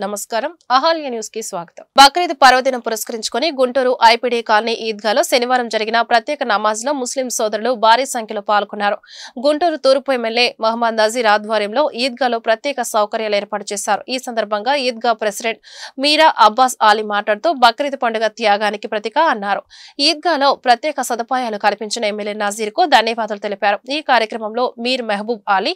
నమస్కారం అహల్య న్యూస్ కి స్వాగతం। బక్రీద్ పర్వదినం పురస్కరించుకొని గుంటూరు ఐపీడీ కాలనీ ఈద్గాలో శనివారం జరిగిన ప్రత్యేక నమాజ్ లో ముస్లిం సోదరులు భారీ సంఖ్యలో పాల్గొన్నారు। గుంటూరు తూర్పు ఎమ్మెల్యే మహమ్మద్ నజీర్ ఆధ్వర్యంలో ఈద్గాలో ప్రత్యేక సౌకర్యాలు ఏర్పాటు చేశారు। ఈ సందర్భంగా ఈద్గా ప్రెసిడెంట్ మీరా అబ్బాస్ ఆలీ మాట్లాడుతూ బక్రీద్ పండుగ త్యాగానికి ప్రతీక అన్నారు। ఈద్గాలో ప్రత్యేక సదుపాయాలు కల్పించిన ఎమ్మెల్యే నజీర్ కు ధన్యవాదాలు తెలిపారు। ఈ కార్యక్రమంలో మీర్ మెహబూబ్ అలీ,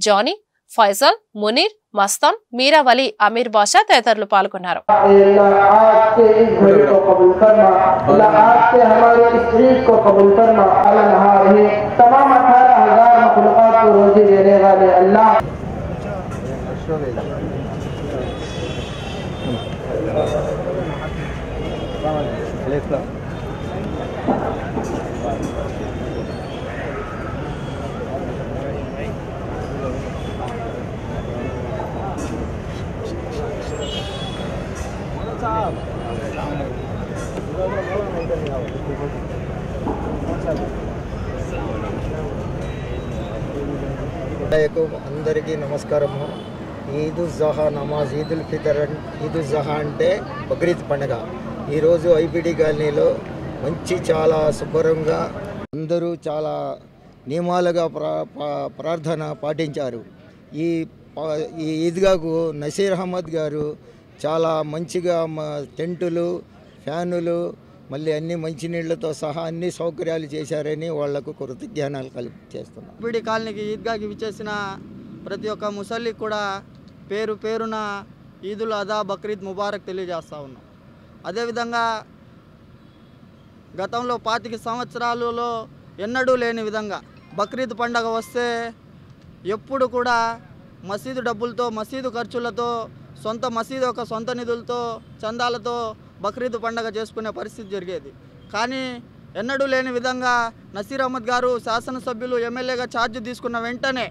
జానీ, फैसल, मुनीर, मस्तान, मीरा वली, अमीर बादशाह तैतरलु पाल्गొన్నారు। तमाम 18,000 मखलूक़ात को रोज़ी देने वाले अल्लाह అందరికీ నమస్కారము। ఈదుల్ జహా నమాజ్, ఈదుల్ ఫితర్, ఈదుల్ జహా అంటే బక్రీద్ పండుగ ఈరోజు ఐపీడీ కాలనీలో చాలా శుభ్రంగా అందరూ చాలా నియమాలుగా ప్రార్థన పాటించారు। ఈ ఈద్గాకు నసీర్ అహ్మద్ గారు చాలా మంచిగా టెంటులు, ఫ్యానులు, మళ్ళీ అన్ని మంచినీళ్లతో సహా అన్ని సౌకర్యాలు చేశారని వాళ్లకు కృతజ్ఞతలు చేస్తున్నాం। ఐపీడీ కాలనీకి ఈద్గాకి విచ్చేసిన ప్రతి ఒక్క ముసల్లికి కూడా పేరు పేరున ఈదుల్ అదా బక్రీద్ ముబారక్ తెలియజేస్తూ ఉన్నాం। అదేవిధంగా గతంలో 25 సంవత్సరాలలో ఎన్నడూ లేని విధంగా బక్రీద్ పండగ వస్తే ఎప్పుడు కూడా మసీదు డబ్బులతో, మసీదు ఖర్చులతో, మసీదు యొక్క సొంత నిధులతో, చందాలతో బక్రీద్ పండగ చేసుకునే పరిస్థితి జరిగేది। కానీ ఎన్నడూ లేని విధంగా నసీర్ అహ్మద్ గారు శాసనసభ్యులు ఎమ్మెల్యేగా ఛార్జ్ తీసుకున్న వెంటనే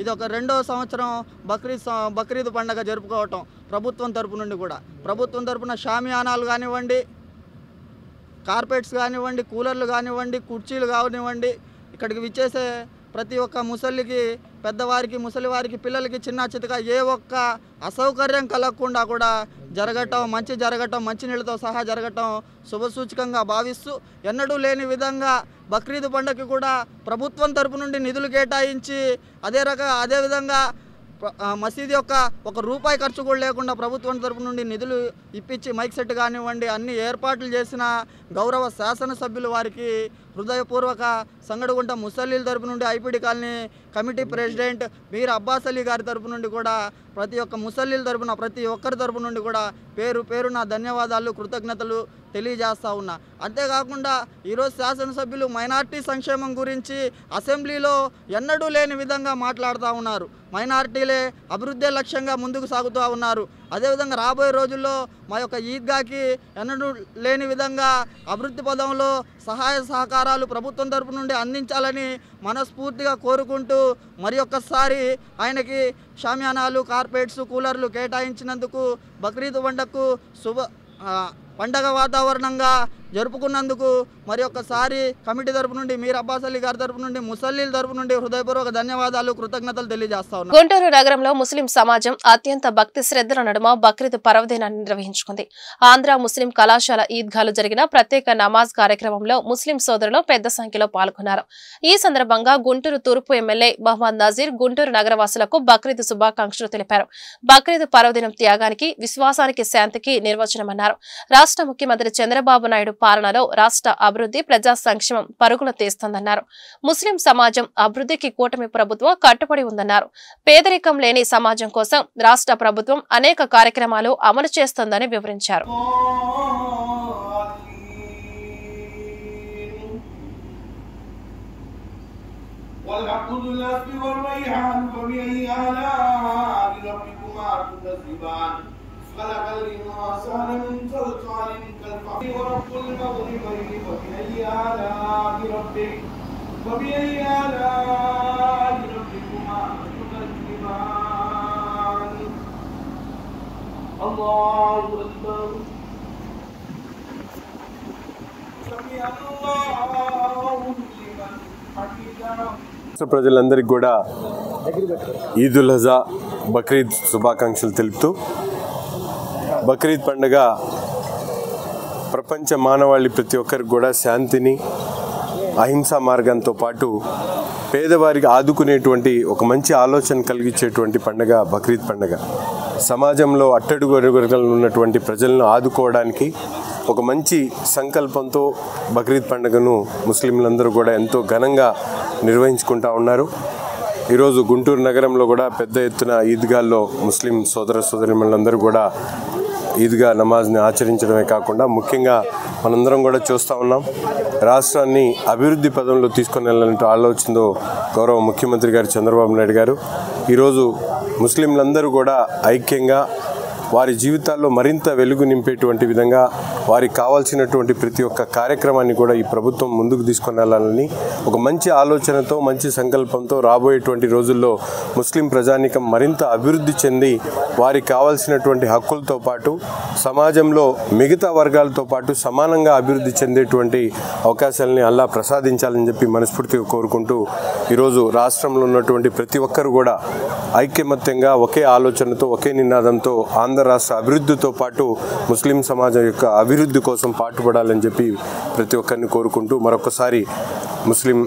ఇది ఒక 2వ సంవత్సరం బక్రీద్ పండగ జరుపుకోవటం ప్రభుత్వం తరపు నుండి కూడా, ప్రభుత్వం తరపున షామియానాలు కానివ్వండి, కార్పెట్స్ కానివ్వండి, కూలర్లు కానివ్వండి, కుర్చీలు కానివ్వండి, ఇక్కడికి విచ్చేసే ప్రతి ఒక్క ముసలికి, పెద్దవారికి, ముసలివారికి, పిల్లలకి, చిన్న చితక ఏ ఒక్క అసౌకర్యం కలగకుండా కూడా జరగటం, మంచినీళ్ళతో సహా జరగటం శుభసూచకంగా భావిస్తూ ఎన్నడూ లేని విధంగా బక్రీద్ పండుగకి కూడా ప్రభుత్వం తరపు నుండి నిధులు కేటాయించి అదేవిధంగా మసీదు యొక్క ₹1 ఖర్చు కూడా లేకుండా ప్రభుత్వం తరపు నుండి నిధులు ఇప్పించి మైక్ సెట్ కానివ్వండి అన్ని ఏర్పాట్లు చేసిన గౌరవ శాసనసభ్యులు వారికి హృదయపూర్వక సంగడుగుంట ముసల్లీల తరపు నుండి ఐపీడీ కాలనీ కమిటీ ప్రెసిడెంట్ మీర్ అబ్బాస్ అలీ గారి తరపు నుండి కూడా ప్రతి ఒక్క ముసల్లీల తరపున ప్రతి ఒక్కరి తరపు నుండి కూడా పేరున ధన్యవాదాలు, కృతజ్ఞతలు తెలియజేస్తూ ఉన్నా। అంతేకాకుండా ఈరోజు శాసనసభ్యులు మైనార్టీ సంక్షేమం గురించి అసెంబ్లీలో ఎన్నడూ లేని విధంగా మాట్లాడుతూ ఉన్నారు। మైనార్టీలే అభివృద్ధి లక్ష్యంగా ముందుకు సాగుతూ ఉన్నారు। అదేవిధంగా రాబోయే రోజుల్లో మా యొక్క ఈద్గాకి ఎన్నడూ లేని విధంగా అభివృద్ధి పదంలో సహాయ సహకారాలు ప్రభుత్వం తరపు నుండి అందించాలని మనస్ఫూర్తిగా కోరుకుంటూ మరి ఒక్కసారి ఆయనకి షామియానాలు, కార్పెట్స్, కూలర్లు కేటాయించినందుకు, బక్రీద్ పండగకు పండగ వాతావరణంగా జరుపుకున్నందుకు మరి ఒక్కసారి కమిటీ తరపు నుండి, మీర్ అబ్బాస్ అలీ గారి తరపు నుండి, ముసల్లీల తరపు నుండి హృదయపూర్వక ధన్యవాదాలు, కృతజ్ఞతలు తెలియజేస్తా ఉన్నాను। గుంటూరు నగరంలో ముస్లిం సమాజం అత్యంత భక్తి శ్రద్ధల నడుమ బక్రీద్ పర్వదినాన్ని నిర్వహించుకుంది। ఆంధ్ర ముస్లిం కళాశాల ఈద్గాలో జరిగిన ప్రత్యేక నమాజ్ కార్యక్రమంలో ముస్లిం సోదరులు పెద్ద సంఖ్యలో పాల్గొన్నారు। ఈ సందర్భంగా గుంటూరు తూర్పు ఎమ్మెల్యే మహమ్మద్ నజీర్ గుంటూరు నగరవాసులకు బక్రీద్ శుభాకాంక్షలు తెలిపారు। బక్రీద్ పర్వదినం త్యాగానికి, విశ్వాసానికి, శాంతికి నిర్వచనమన్నారు। రాష్ట్ర ముఖ్యమంత్రి చంద్రబాబు నాయుడు పాలనలో రాష్ట్ర అభివృద్ధి, ప్రజా సంక్షేమం పరుగులు తీస్తోందన్నారు। ముస్లిం సమాజం అభివృద్ధికి కూటమి ప్రభుత్వం కట్టుబడి ఉందన్నారు। పేదరికం లేని సమాజం కోసం రాష్ట్ర ప్రభుత్వం అనేక కార్యక్రమాలు అమలు చేస్తోందని వివరించారు। خلق الإنسان من صلصال كالفخار ورب المغربين فبأي آلاء ربكما تكذبان الله أكبر سمع الله لمن حمده ప్రజలందరికీ కూడా ఈదుల్ అజా బక్రీద్ శుభాకాంక్షలు తెలుపుతూ బక్రీద్ పండుగ ప్రపంచ మానవాళి ప్రతి ఒక్కరికి కూడా శాంతిని, అహింసా మార్గంతో పాటు పేదవారికి ఆదుకునేటువంటి ఒక మంచి ఆలోచన కలిగించేటువంటి పండుగ బక్రీద్ పండుగ. సమాజంలో అట్టడుగు వర్గాల్లో ఉన్నటువంటి ప్రజలను ఆదుకోవడానికి ఒక మంచి సంకల్పంతో బక్రీద్ పండుగను ముస్లింలందరూ కూడా ఎంతో ఘనంగా నిర్వహించుకుంటూ ఉన్నారు. ఈరోజు గుంటూరు నగరంలో కూడా పెద్ద ఎత్తున ఈద్గాల్లో ముస్లిం సోదర సోదరీమణులందరూ కూడా ఈద్గా నమాజ్ని ఆచరించడమే కాకుండా ముఖ్యంగా మనందరం కూడా చూస్తూ ఉన్నాం, రాష్ట్రాన్ని అభివృద్ధి పదంలో తీసుకొని వెళ్ళాలంటే ఆలోచనతో గౌరవ ముఖ్యమంత్రి గారు చంద్రబాబు నాయుడు గారు ఈరోజు ముస్లింలందరూ కూడా ఐక్యంగా వారి జీవితాల్లో మరింత వెలుగు నింపేటువంటి విధంగా వారికి కావాల్సినటువంటి ప్రతి ఒక్క కార్యక్రమాన్ని కూడా ఈ ప్రభుత్వం ముందుకు తీసుకొని వెళ్ళాలని ఒక మంచి ఆలోచనతో, మంచి సంకల్పంతో రాబోయేటువంటి రోజుల్లో ముస్లిం ప్రజానీకం మరింత అభివృద్ధి చెంది వారికి కావాల్సినటువంటి హక్కులతో పాటు సమాజంలో మిగతా వర్గాలతో పాటు సమానంగా అభివృద్ధి చెందేటువంటి అవకాశాలని అల్లా ప్రసాదించాలని చెప్పి మనస్ఫూర్తిగా కోరుకుంటూ ఈరోజు రాష్ట్రంలో ఉన్నటువంటి ప్రతి ఒక్కరు కూడా ఐక్యమత్యంగా ఒకే ఆలోచనతో, ఒకే నినాదంతో ఆంధ్ర రాష్ట్ర అభివృద్ధితో పాటు ముస్లిం సమాజం యొక్క అభివృద్ధి కోసం పాటుపడాలని చెప్పి ప్రతి ఒక్కరిని కోరుకుంటూ మరొకసారి ముస్లిం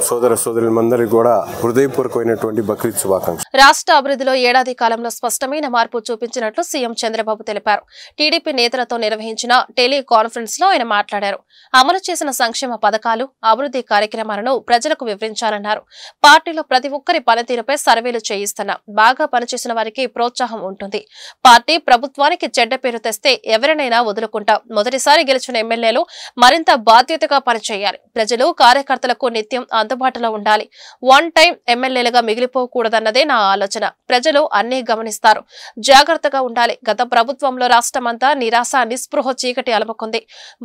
సోదర సోదరులందరికీ కూడా హృదయపూర్వకమైనటువంటి బక్రీద్ శుభాకాంక్షలు. రాష్ట్ర అభివృద్ధిలో ఏడాది కాలంలో స్పష్టమైన మార్పు చూపించినట్లు సీఎం చంద్రబాబు తెలిపారు. టీడీపీ నేతలతో నిర్వహించిన టెలికాన్ఫరెన్స్ లో ఆయన మాట్లాడారు. అమలు చేసిన సంక్షేమ పథకాలు, అభివృద్ధి కార్యక్రమాలను ప్రజలకు వివరించాలన్నారు. పార్టీలో ప్రతి ఒక్కరి పనితీరుపై సర్వేలు చేయిస్తున్నా బాగా పనిచేసిన వారికి ప్రోత్సాహం ఉంటుంది. పార్టీ ప్రభుత్వానికి చెడ్డ పేరు తెస్తే ఎవరినైనా వదులుకుంటాం. మొదటిసారి గెలిచిన ఎమ్మెల్యేలు మరింత బాధ్యతగా పనిచేయాలి. ప్రజలు కార్యకర్తలకు నిత్యం అందుబాటులో ఉండాలి. వన్ టైం ఎమ్మెల్యేలుగా మిగిలిపోకూడదన్నదే నా ఆలోచన. ప్రజలు అన్నీ గమనిస్తారు. జాగ్రత్తగా ఉండాలి. గత ప్రభుత్వంలో రాష్ట్రమంతా నిరాశ, నిస్పృహ చీకటి అలముకుంది.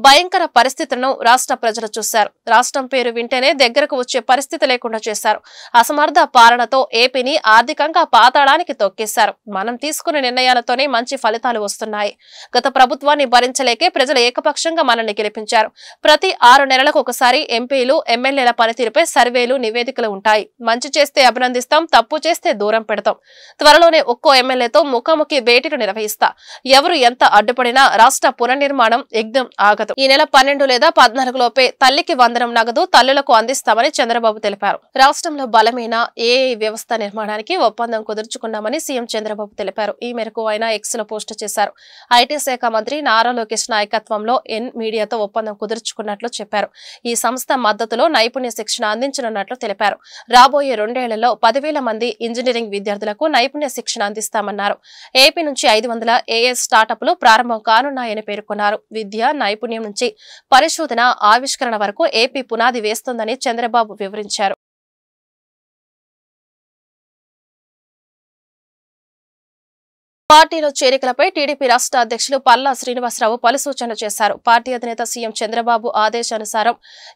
భయంకర పరిస్థితులను రాష్ట్ర ప్రజలు చూశారు. రాష్ట్రం పేరు వింటేనే దగ్గరకు వచ్చే పరిస్థితి లేకుండా చేశారు. అసమర్థ పాలనతో ఏపీని ఆర్థికంగా పాతాళానికి తొక్కేశారు. మనం తీసుకునే నిర్ణయాలతోనే మంచి ఫలితాలు వస్తున్నాయి. గత ప్రభుత్వాన్ని భరించలేకే ప్రజలు ఏకపక్షంగా మనల్ని గెలిపించారు. ప్రతి 6 నెలలకు ఒకసారి ఎంపీలు, ఎమ్మెల్యేల పనితీరుపై సర్వేలు, నివేదికలు ఉంటాయి. మంచి చేస్తే అభినందిస్తాం, తప్పు చేస్తే దూరం పెడతాం. త్వరలోనే ఒక్కో ఎమ్మెల్యేతో ముఖాముఖి భేటీలు నిర్వహిస్తా. ఎవరు ఎంత అడ్డుపడినా రాష్ట్ర పునర్నిర్మాణం యజ్ఞం ఆగదు. ఈ నెల 12 లేదా 14 లోపే తల్లికి వందనం నగదు తల్లులకు అందిస్తామని చంద్రబాబు తెలిపారు. రాష్ట్రంలో బలమైన ఏఐ వ్యవస్థ నిర్మాణానికి ఒప్పందం కుదుర్చుకున్నామని సీఎం చంద్రబాబు తెలిపారు. ఈ మేరకు ఆయన ఎక్స్ లో పోస్టు చేశారు. ఐటీ శాఖ మంత్రి నారా లోకేష్ నాయకత్వంలో మీడియాతో ఒప్పందం కుదుర్చుకున్నట్లు చెప్పారు. ఈ సంస్థ మద్దతులో నైపుణ్య శిక్షణ అందించనున్నట్లు తెలిపారు. రాబోయే 2 ఏళ్లలో 10,000 మంది ఇంజనీరింగ్ విద్యార్థులకు నైపుణ్య శిక్షణ అందిస్తామన్నారు. ఏపీ నుంచి 500 ఏఐ స్టార్టప్లు ప్రారంభం కానున్నాయని పేర్కొన్నారు. విద్య, నైపుణ్యం నుంచి పరిశోధన, ఆవిష్కరణ వరకు ఏపీ పునాది వేస్తుందని చంద్రబాబు వివరించారు. పార్టీలో చేరికలపై టీడీపీ రాష్ట్ర అధ్యక్షులు పల్లా శ్రీనివాసరావు పలు సూచనలు చేశారు. పార్టీ అధినేత సీఎం చంద్రబాబు ఆదేశానుసారం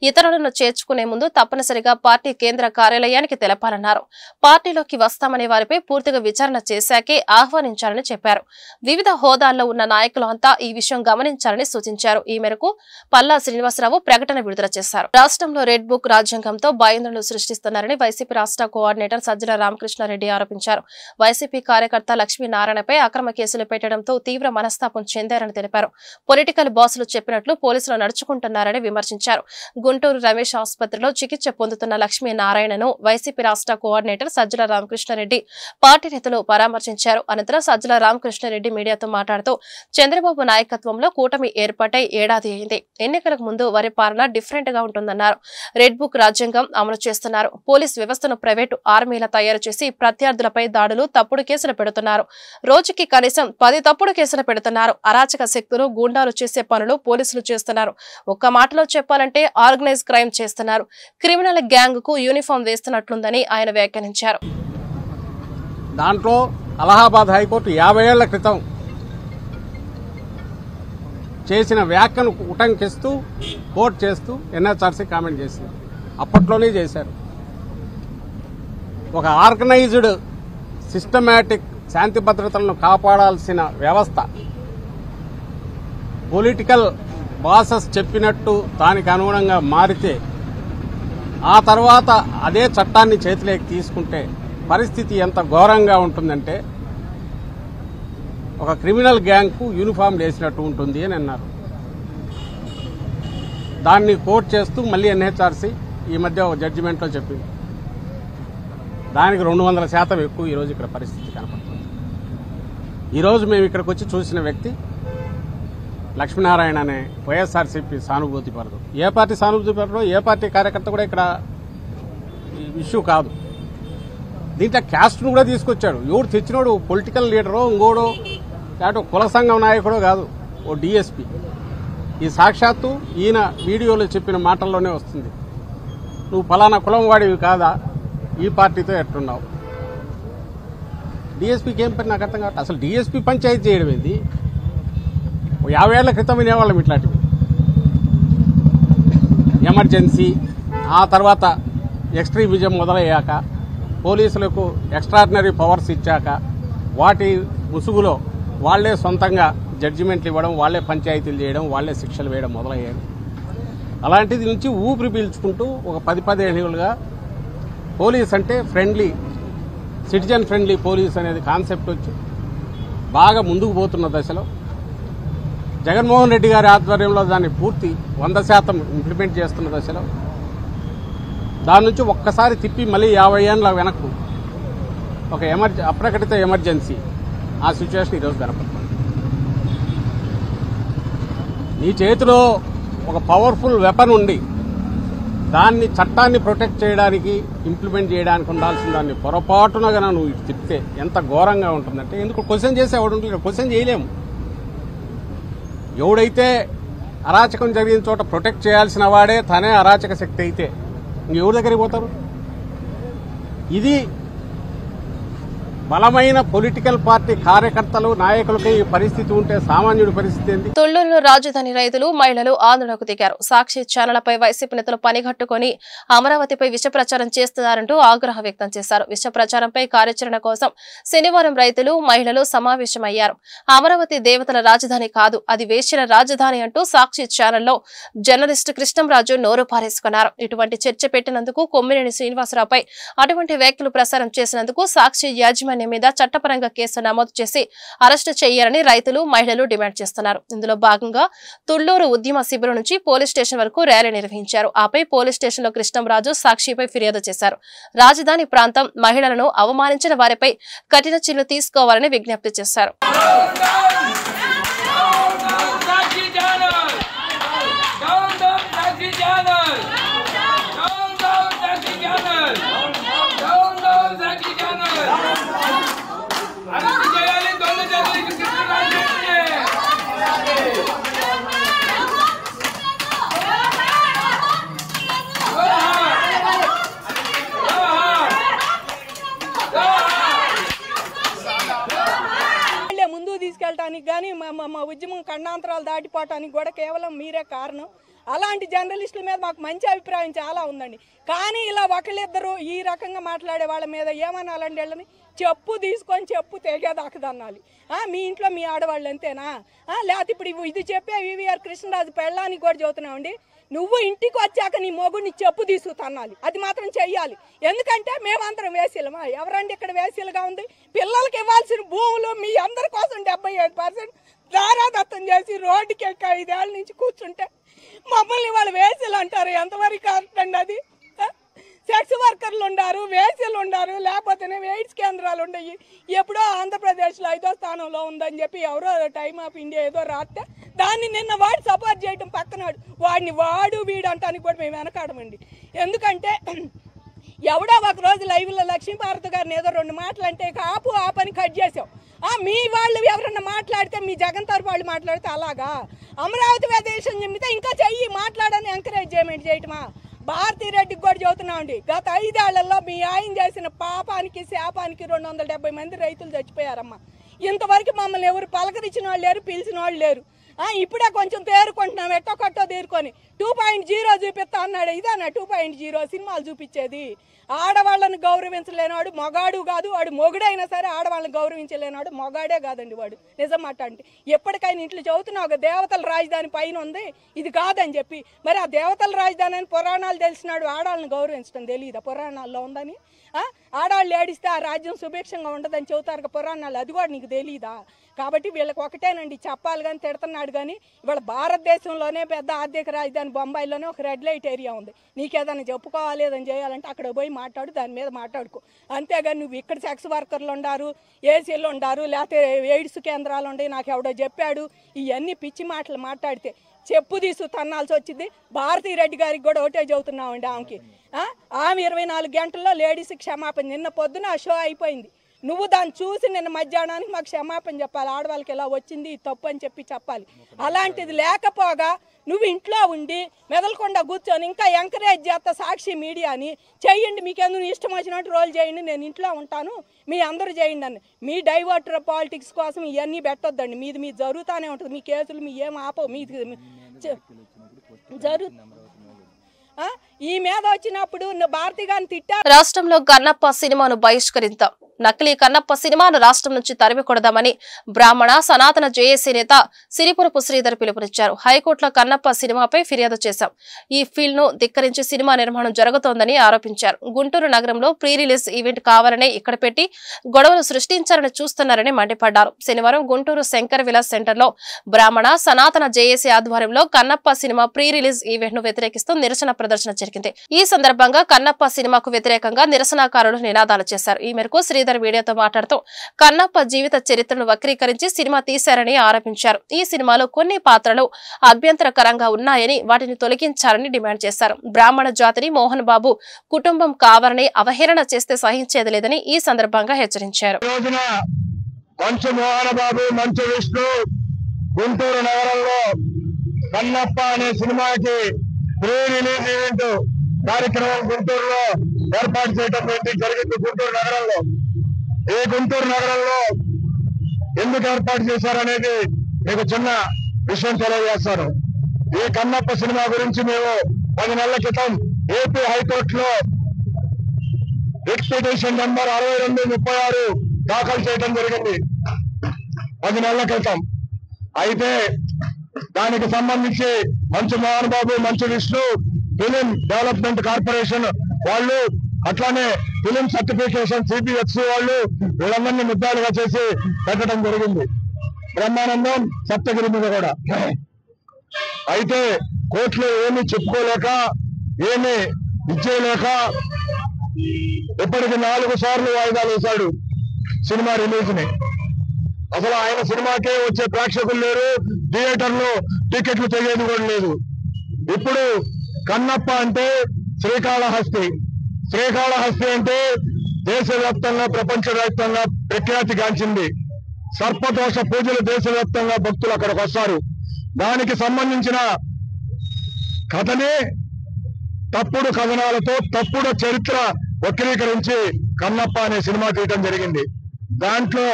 ఇతరులను చేర్చుకునే ముందు తప్పనిసరిగా పార్టీ కేంద్ర కార్యాలయానికి తెలపాలన్నారు. పార్టీలోకి వస్తామనే వారిపై పూర్తిగా విచారణ చేశాకే ఆహ్వానించాలని చెప్పారు. వివిధ హోదాల్లో ఉన్న నాయకులు అంతా ఈ విషయం గమనించాలని సూచించారు. ఈ మేరకు పల్లా శ్రీనివాసరావు ప్రకటన విడుదల చేశారు. రాష్ట్రంలో రెడ్ బుక్ రాజ్యాంగంతో భయాందోళనలు సృష్టిస్తున్నారని వైసీపీ రాష్ట్ర కోఆర్డినేటర్ సజ్జల రామకృష్ణారెడ్డి ఆరోపించారు. వైసీపీ కార్యకర్త లక్ష్మీనారాయణపై అక్రమ కేసులు పెట్టడంతో తీవ్ర మనస్తాపం చెందారని తెలిపారు. పొలిటికల్ బాసులు చెప్పినట్లు పోలీసులు నడుచుకుంటున్నారని విమర్శించారు. గుంటూరు రమేష్ ఆసుపత్రిలో చికిత్స పొందుతున్న లక్ష్మీనారాయణను వైసీపీ రాష్ట్ర కోఆర్డినేటర్ సజ్జల రామకృష్ణారెడ్డి పార్టీ నేతలు పరామర్శించారు. అనంతరం సజ్జల రామకృష్ణారెడ్డి మీడియాతో మాట్లాడుతూ చంద్రబాబు నాయకత్వంలో కూటమి ఏర్పాటై ఏడాది అయింది. ఎన్నికలకు ముందు వారి పాలన డిఫరెంట్ గా ఉంటుందన్నారు. రెడ్ బుక్ రాజ్యాంగం అమలు చేస్తున్నారు. పోలీస్ వ్యవస్థను ప్రైవేటు ఆర్మీల తయారు చేసి ప్రత్యర్థులపై దాడులు, తప్పుడు కేసులు పెడుతున్నారు. రోజుకి కనీసం 10 తప్పుడు కేసులు పెడుతున్నారు. అరాచక శక్తులు, గూండాలు చేసే పనులు పోలీసులు చేస్తున్నారు. ఒక్క మాటలో చెప్పాలంటే ఆర్గనైజ్ క్రైమ్ చేస్తున్నారు. క్రిమినల్ గ్యాంగ్ కు యూనిఫామ్ వేస్తున్నట్లుందని ఆయన వ్యాఖ్యానించారు. దాంట్లో అలహాబాద్ హైకోర్టు 50 ఏళ్ల క్రితం చేసిన వ్యాఖ్యను ఉటంకిస్తూ కోర్టు చేస్తూ ఎన్హెచ్ఆర్సీ కామెంట్ చేసింది. అప్పట్లోనే చేశారు. ఒక ఆర్గనైజ్డ్ సిస్టమాటిక్ శాంతి భద్రతలను కాపాడాల్సిన వ్యవస్థ పొలిటికల్ బాసెస్ చెప్పినట్టు దానికి అనుగుణంగా మారితే ఆ తర్వాత అదే చట్టాన్ని చేతిలోకి తీసుకుంటే పరిస్థితి ఎంత ఘోరంగా ఉంటుందంటే ఒక క్రిమినల్ గ్యాంగ్కు యూనిఫామ్ వేసినట్టు ఉంటుంది అని అన్నారు. దాన్ని కోర్టు చేస్తూ మళ్ళీ ఎన్హెచ్ఆర్సీ ఈ మధ్య ఒక జడ్జిమెంట్లో చెప్పింది. దానికి 200% ఎక్కువ ఈరోజు ఇక్కడ పరిస్థితి కనపడుతుంది. ఈరోజు మేము ఇక్కడికి వచ్చి చూసిన వ్యక్తి లక్ష్మీనారాయణ అనే వైఎస్ఆర్సీపీ సానుభూతి పరదు. ఏ పార్టీ సానుభూతి పరదో ఏ పార్టీ కార్యకర్త కూడా ఇక్కడ ఇష్యూ కాదు. దీంట్లో క్యాస్ట్ను కూడా తీసుకొచ్చాడు. ఎవడు తెచ్చినోడు పొలిటికల్ లీడరో ఇంకోడో లేకపోతే కుల సంఘం నాయకుడో కాదు, ఓ డిఎస్పీ. ఈ సాక్షాత్తు ఈయన వీడియోలో చెప్పిన మాటల్లోనే వస్తుంది. నువ్వు ఫలానా కులం వాడివి కాదా, ఈ పార్టీతో ఎట్టున్నావు. డిఎస్పీకి ఏం పని నాకు అర్థం కావట్లేదు. అసలు డిఎస్పీ పంచాయతీ చేయడం ఏంది? 50 ఏళ్ల క్రితం వినేవాళ్ళం ఇట్లాంటివి. ఎమర్జెన్సీ, ఆ తర్వాత ఎక్స్ట్రీమిజం మొదలయ్యాక, పోలీసులకు ఎక్స్ట్రాడినరీ పవర్స్ ఇచ్చాక, వాటి ముసుగులో వాళ్లే సొంతంగా జడ్జిమెంట్లు ఇవ్వడం, వాళ్లే పంచాయతీలు చేయడం, వాళ్లే శిక్షలు వేయడం మొదలయ్యాయి. అలాంటిది నుంచి ఊపిరి పీల్చుకుంటూ ఒక 10-15 ఏళ్ళుగా పోలీస్ అంటే ఫ్రెండ్లీ, సిటిజన్ ఫ్రెండ్లీ పోలీస్ అనేది కాన్సెప్ట్ వచ్చి బాగా ముందుకు పోతున్న దశలో జగన్మోహన్ రెడ్డి గారి ఆధ్వర్యంలో దాన్ని పూర్తి 100% ఇంప్లిమెంట్ చేస్తున్న దశలో దాని నుంచి ఒక్కసారి తిప్పి మళ్ళీ 50 ఏళ్ళ వెనక్కు ఒక అప్రకటిత ఎమర్జెన్సీ, ఆ సిచ్యువేషన్ ఈరోజు కనపడుతుంది. నీ చేతిలో ఒక పవర్ఫుల్ వెపన్ ఉండి దాన్ని చట్టాన్ని ప్రొటెక్ట్ చేయడానికి, ఇంప్లిమెంట్ చేయడానికి ఉండాల్సిన దాన్ని పొరపాటున గన నువ్వు ఇటు తిప్పితే ఎంత ఘోరంగా ఉంటుందంటే, ఎందుకు క్వశ్చన్ చేసేవాడు ఉంటుంది, క్వశ్చన్ చేయలేము. ఎవడైతే అరాచకం జరిగిన చోట ప్రొటెక్ట్ చేయాల్సిన వాడే తనే అరాచక శక్తి అయితే ఇంకెవరి దగ్గరికి పోతారు? ఇది బలమైన పొలిటికల్ పార్టీ కార్యకర్తలు, నాయకులకి ఈ పరిస్థితి ఉంటే సామాన్యుడి పరిస్థితి ఏంటి? తుళ్లూరులో రాజధాని రైతులు, మహిళలు ఆందోళనకు దిగారు. సాక్షి ఛానళ్లపై వైసీపీ నేతలు పనిగట్టుకుని అమరావతిపై విష ప్రచారం చేస్తున్నారంటూ ఆగ్రహం వ్యక్తం చేశారు. విష ప్రచారంపై కార్యాచరణ కోసం శనివారం రైతులు, మహిళలు సమావేశమయ్యారు. అమరావతి దేవతల రాజధాని కాదు, అది వేశ్యల రాజధాని అంటూ సాక్షి ఛానల్లో జర్నలిస్టు కృష్ణంరాజు నోరు పారేసుకున్నారు. ఇటువంటి చర్చ పెట్టినందుకు, కొమ్మినేని శ్రీనివాసరావుపై అటువంటి వ్యాఖ్యలు ప్రసారం చేసినందుకు సాక్షి యాజమాన్యం మీద చట్టపరంగా కేసు నమోదు చేసి అరెస్టు చేయాలని రైతులు, మహిళలు డిమాండ్ చేస్తున్నారు. ఇందులో భాగంగా తుళ్లూరు ఉద్యమ శిబిరం నుంచి పోలీస్ స్టేషన్ వరకు ర్యాలీ నిర్వహించారు. ఆపై పోలీస్ స్టేషన్ లో కృష్ణంరాజు సాక్షిపై ఫిర్యాదు చేశారు. రాజధాని ప్రాంతం మహిళలను అవమానించిన వారిపై కఠిన చర్యలు తీసుకోవాలని విజ్ఞప్తి చేశారు. తీసుకెళ్ళటానికి కానీ మా ఉద్యమం ఖండాంతరాలు దాటిపోవటానికి కూడా కేవలం మీరే కారణం. అలాంటి జర్నలిస్టుల మీద మాకు మంచి అభిప్రాయం చాలా ఉందండి. కానీ ఇలా ఒకళ్ళిద్దరు ఈ రకంగా మాట్లాడే వాళ్ళ మీద ఏమనాలండి? వాళ్ళని చెప్పు తీసుకొని చెప్పు తెగేదాకదన్నాలి. మీ ఇంట్లో మీ ఆడవాళ్ళు అంతేనా? లేకపోతే ఇప్పుడు ఇది చెప్పే వివిఆర్ కృష్ణరాజు పెళ్ళానికి కూడా చెబుతున్నామండి, నువ్వు ఇంటికి వచ్చాక నీ మొగుడిని చెప్పు తీసుకుతన్నాలి. అది మాత్రం చెయ్యాలి. ఎందుకంటే మేమందరం వేసీలమా? ఎవరండి ఇక్కడ వేసీలుగా ఉంది? పిల్లలకి ఇవ్వాల్సిన భూములు మీ అందరి కోసం 75% దారాదత్తం చేసి రోడ్డుకి ఎక్క 5 ఏళ్ళ నుంచి కూర్చుంటే మమ్మల్ని వాళ్ళు వేసీలు అంటారు. ఎంతవరకు కరెక్ట్ అండి అది? సెక్స్ వర్కర్లు ఉన్నారు, వేసీలు ఉన్నారు, లేకపోతేనే ఎయిడ్స్ కేంద్రాలు ఉన్నాయి. ఎప్పుడో ఆంధ్రప్రదేశ్లో 5వ స్థానంలో ఉందని చెప్పి ఎవరో టైమ్ ఆఫ్ ఇండియా ఏదో రాస్తే దాన్ని నిన్న వాడు సపోర్ట్ చేయడం పక్కనాడు. వాడిని వాడు వీడు అంటానికి కూడా మేము వెనకాడమండి. ఎందుకంటే ఎవడో ఒక రోజు లైవ్లో లక్ష్మీభారతి గారిని ఏదో 2 మాటలు అంటే ఆపు ఆ పని కట్ చేసావు. మీ వాళ్ళు ఎవరన్నా మాట్లాడితే, మీ జగన్ తరఫు వాళ్ళు మాట్లాడితే అలాగా అమరావతి ప్రదేశం చెప్తే ఇంకా చెయ్యి మాట్లాడని ఎంకరేజ్ చేయటమా? భారతీరెడ్డికి కూడా చెబుతున్నామండి, గత 5 ఏళ్లలో మీ ఆయన చేసిన పాపానికి శాపానికి 270 మంది రైతులు చచ్చిపోయారమ్మా. ఇంతవరకు మమ్మల్ని ఎవరు పలకరించిన వాళ్ళు లేరు, పిలిచిన వాళ్ళు లేరు. ఇప్పుడే కొంచెం తేరుకుంటున్నాం, ఎట్టో కట్టో తేరుకొని 2.0 చూపిస్తా అన్నాడు. ఇదేనా 2.0 సినిమాలు చూపించేది? ఆడవాళ్ళని గౌరవించలేనివాడు మగాడు కాదు, వాడు మొగుడైనా సరే ఆడవాళ్ళని గౌరవించలేనివాడు మగాడే కాదండి వాడు. నిజం మాట అంటే ఎప్పటికైనా ఇంట్లో చదువుతున్నావు ఒక దేవతల రాజధాని పైన ఉంది, ఇది కాదని చెప్పి. మరి ఆ దేవతల రాజధాని అని పురాణాలు తెలిసినాడు ఆడవాళ్ళని గౌరవించడం తెలియదా? పురాణాల్లో ఉందని. ఆడవాళ్ళు ఏడిస్తే ఆ రాజ్యం సుభిక్షంగా ఉండదని చెబుతారు పురాణాలు, అది కూడా నీకు తెలియదా? కాబట్టి వీళ్ళకి ఒకటేనండి చెప్పాలి కానీ తిడుతున్నాడు కానీ. ఇవాళ భారతదేశంలోనే పెద్ద ఆర్థిక రాజధాని బొంబాయిలోనే ఒక రెడ్ లైట్ ఏరియా ఉంది. నీకేదైనా చెప్పుకోవాలి ఏదైనా చేయాలంటే అక్కడ పోయి మాట్లాడు, దాని మీద మాట్లాడుకో. అంతేగాని నువ్వు ఇక్కడ సెక్స్ వర్కర్లు ఉండారు, ఏసీలు ఉండారు, లేకపోతే ఎయిడ్స్ కేంద్రాలు ఉండే నాకు ఎవడో చెప్పాడు, ఇవన్నీ పిచ్చి మాటలు మాట్లాడితే చెప్పు తీసు తన్నాల్సి వచ్చింది. భారతీ రెడ్డి గారికి కూడా ఒకటే చెబుతున్నామండి ఆమెకి. ఆమె 24 గంటల్లో లేడీస్కి క్షమాపణ. నిన్న పొద్దున ఆ షో అయిపోయింది. నువ్వు దాన్ని చూసి నిన్న మధ్యాహ్నానికి మాకు క్షమాపణ చెప్పాలి. ఆడవాళ్ళకి ఇలా వచ్చింది తప్పు అని చెప్పాలి. అలాంటిది లేకపోగా నువ్వు ఇంట్లో ఉండి మెదలకుండా కూర్చొని ఇంకా ఎంకరేజ్ చేస్తా సాక్షి మీడియాని చేయండి, మీకెందుకు ఇష్టం వచ్చినట్టు రోల్ చేయండి, నేను ఇంట్లో ఉంటాను, మీ అందరూ చేయండి అని. మీ డైవర్టర్ పాలిటిక్స్ కోసం ఇవన్నీ పెట్టొద్దండి. మీది జరుగుతూనే ఉంటుంది. మీ కేసులు మీ ఏం ఆపవు, మీది ఈ మీద వచ్చినప్పుడు భారతి గారిని తిట్టా. రాష్ట్రంలో కన్నప్ప సినిమాను బహిష్కరిద్దాం, నకిలీ కన్నప్ప సినిమాను రాష్ట్రం నుంచి తరిమికొడదామని బ్రాహ్మణ సనాతన జేఏసీ నేత సిరిపురపు శ్రీధర్ పిలుపునిచ్చారు. హైకోర్టులో కన్నప్ప సినిమాపై ఫిర్యాదు చేశాం, ఈ ఫీల్డ్ ను ధిక్కరించి సినిమా నిర్మాణం జరుగుతోందని ఆరోపించారు. గుంటూరు నగరంలో ప్రీ రిలీజ్ ఈవెంట్ కావాలనే ఇక్కడ పెట్టి గొడవలు సృష్టించారని చూస్తున్నారని మండిపడ్డారు. శనివారం గుంటూరు శంకర్ విలాస్ సెంటర్ లో బ్రాహ్మణ సనాతన జేఏసీ ఆధ్వర్యంలో Kannappa cinema pre release event ను వ్యతిరేకిస్తూ నిరసన ప్రదర్శన జరిగింది. ఈ సందర్భంగా కన్నప్ప సినిమాకు వ్యతిరేకంగా నిరసనకారులు నినాదాలు చేశారు. ఈ మేరకు శ్రీధర్ మీడియాతో మాట్లాడుతూ కన్నప్ప జీవిత చరిత్రను వక్రీకరించి సినిమా తీశారని ఆరోపించారు. ఈ సినిమాలో కొన్ని పాత్రలు అభ్యంతరకరంగా ఉన్నాయని వాటిని తొలగించాలని డిమాండ్ చేశారు. బ్రాహ్మణ జాతిని మోహన్ బాబు కుటుంబం కావాలని అవహేళన చేస్తే సహించేది లేదని ఈ సందర్భంగా హెచ్చరించారు. గుంటూరు నగరంలో కన్నప్ప అనే సినిమాకి ప్రీ రిలీజ్ ఈవెంట్ కార్యక్రమం గుంటూరులో ఏర్పాటు చేయడం జరిగింది. గుంటూరు నగరంలో ఈ గుంటూరు నగరంలో ఎందుకు ఏర్పాటు చేశారనేది మీకు చిన్న విషయం తెలియజేస్తాను. ఈ కన్నప్ప సినిమా గురించి మేము 10 నెలల క్రితం ఏపీ హైకోర్టులో రిట్ పిటిషన్ నెంబర్ 6236 దాఖలు చేయడం జరిగింది 10 నెలల క్రితం. అయితే దానికి సంబంధించి మంచు Mohan Babu, Manchu Vishnu, film development corporation వాళ్ళు, అట్లానే ఫిలిం సర్టిఫికేషన్ సిబిఎఫ్సి వాళ్ళు వీళ్ళందరినీ ముద్దాలుగా చేసి పెట్టడం జరిగింది. బ్రహ్మానందం, సప్తగిరి మీద కూడా. అయితే కోర్టులో ఏమీ చెప్పుకోలేక, ఏమీ ఇచ్చేయలేక ఇప్పటికి 4 సార్లు వాయిదాలు వేశాడు సినిమా రిలీజ్ ని. అసలు ఆయన సినిమాకే వచ్చే ప్రేక్షకులు లేరు, థియేటర్లో టికెట్లు తెగేది కూడా లేదు. ఇప్పుడు కన్నప్ప అంటే శ్రీకాళహస్తి. శ్రీకాళహస్తి అంటే దేశవ్యాప్తంగా, ప్రపంచవ్యాప్తంగా ప్రఖ్యాతిగాంచింది. సర్పదోష పూజలు దేశవ్యాప్తంగా భక్తులు అక్కడికి వస్తారు. దానికి సంబంధించిన కథనే తప్పుడు కథనాలతో, తప్పుడు చరిత్ర వక్రీకరించి కన్నప్ప అనే సినిమా తీయటం జరిగింది. దాంట్లో